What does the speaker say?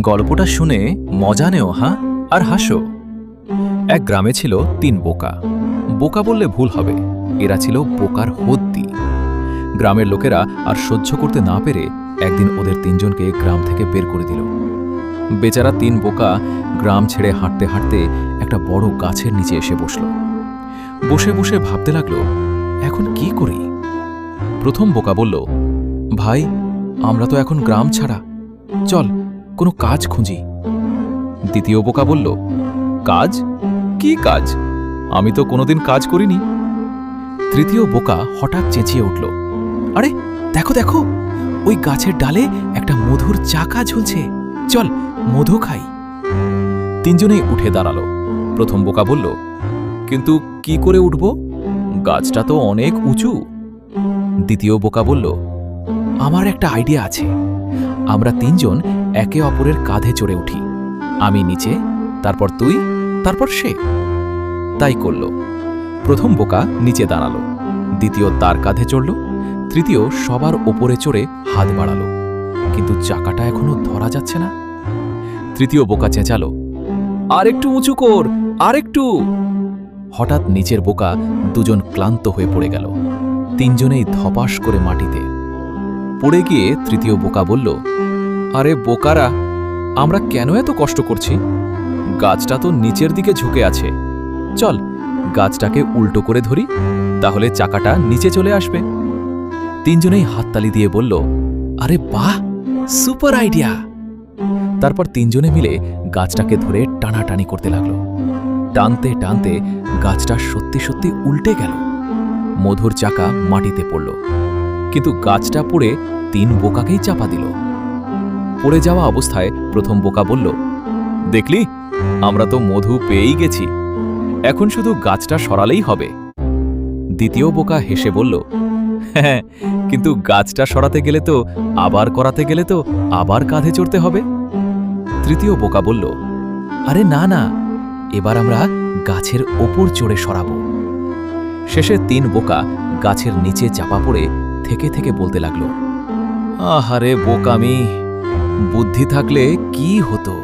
গল্পটা শুনে মজা নেও হ্যাঁ, আর হাসো। এক গ্রামে ছিল ৩ বোকা। বোকা বললে ভুল হবে, এরা ছিল বোকার হদ্দি। গ্রামের লোকেরা আর সহ্য করতে না পেরে একদিন ওদের ৩ জনকে গ্রাম থেকে বের করে দিল। বেচারা ৩ বোকা গ্রাম ছেড়ে হাঁটতে হাঁটতে একটা বড় গাছের নিচে এসে বসল। বসে বসে ভাবতে লাগলো, এখন কি করি? প্রথম বোকা বলল, ভাই, আমরা তো এখন গ্রাম ছাড়া, চল কোনো কাজ খুঁজি। দ্বিতীয় বোকা বলল, কাজ? কি কাজ? আমি তো কোনোদিন কাজ করিনি। তৃতীয় বোকা হঠাৎ চেঁচিয়ে উঠল, আরে দেখো দেখো, ওই গাছের ডালে একটা মধুর চাকা ঝুলছে, চল মধু খাই। ৩ জনেই উঠে দাঁড়ালো। প্রথম বোকা বলল, কিন্তু কি করে উঠব? গাছটা তো অনেক উঁচু। দ্বিতীয় বোকা বলল, আমার একটা আইডিয়া আছে, আমরা ৩ জন একে অপরের কাঁধে চড়ে উঠি, আমি নিচে, তারপর তুই, তারপর সে। তাই করল। প্রথম বোকা নিচে দাঁড়ালো, দ্বিতীয় তার কাঁধে চড়ল, তৃতীয় সবার ওপরে চড়ে হাত বাড়ালো, কিন্তু চাকাটা এখনো ধরা যাচ্ছে না। তৃতীয় বোকা চেঁচালো, আরেকটু উঁচু কর, আরেকটু। হঠাৎ নিচের বোকা ২ জন ক্লান্ত হয়ে পড়ে গেল। ৩ জনেই ধপাস করে মাটিতে পড়ে গিয়ে তৃতীয় বোকা বলল, আরে বোকারা, আমরা কেন এত কষ্ট করছি? গাছটা তো নিচের দিকে ঝুঁকে আছে, চল গাছটাকে উল্টো করে ধরি, তাহলে চাকাটা নিচে চলে আসবে। ৩ জনেই হাততালি দিয়ে বলল, আরে বাহ, সুপার আইডিয়া। তারপর ৩ জনে মিলে গাছটাকে ধরে টানাটানি করতে লাগলো। টানতে টানতে গাছটা সত্যি সত্যি উল্টে গেল। মধুর চাকা মাটিতে পড়ল, কিন্তু গাছটা পড়ে ৩ বোকাকেই চাপা দিল। পড়ে যাওয়া অবস্থায় প্রথম বোকা বলল, দেখলি, আমরা তো মধু পেয়েই গেছি, এখন শুধু গাছটা সরালেই হবে। দ্বিতীয় বোকা হেসে বলল, হ্যাঁ, কিন্তু গাছটা সরাতে গেলে তো আবার কাঁধে চড়তে হবে। তৃতীয় বোকা বলল, আরে না না, এবার আমরা গাছের ওপর চড়ে সরাবো। শেষে ৩ বোকা গাছের নিচে চাপা পড়ে থেকে থেকে বলতে লাগলো, আহারে বোকামি, বুদ্ধি থাকলে কি হতো।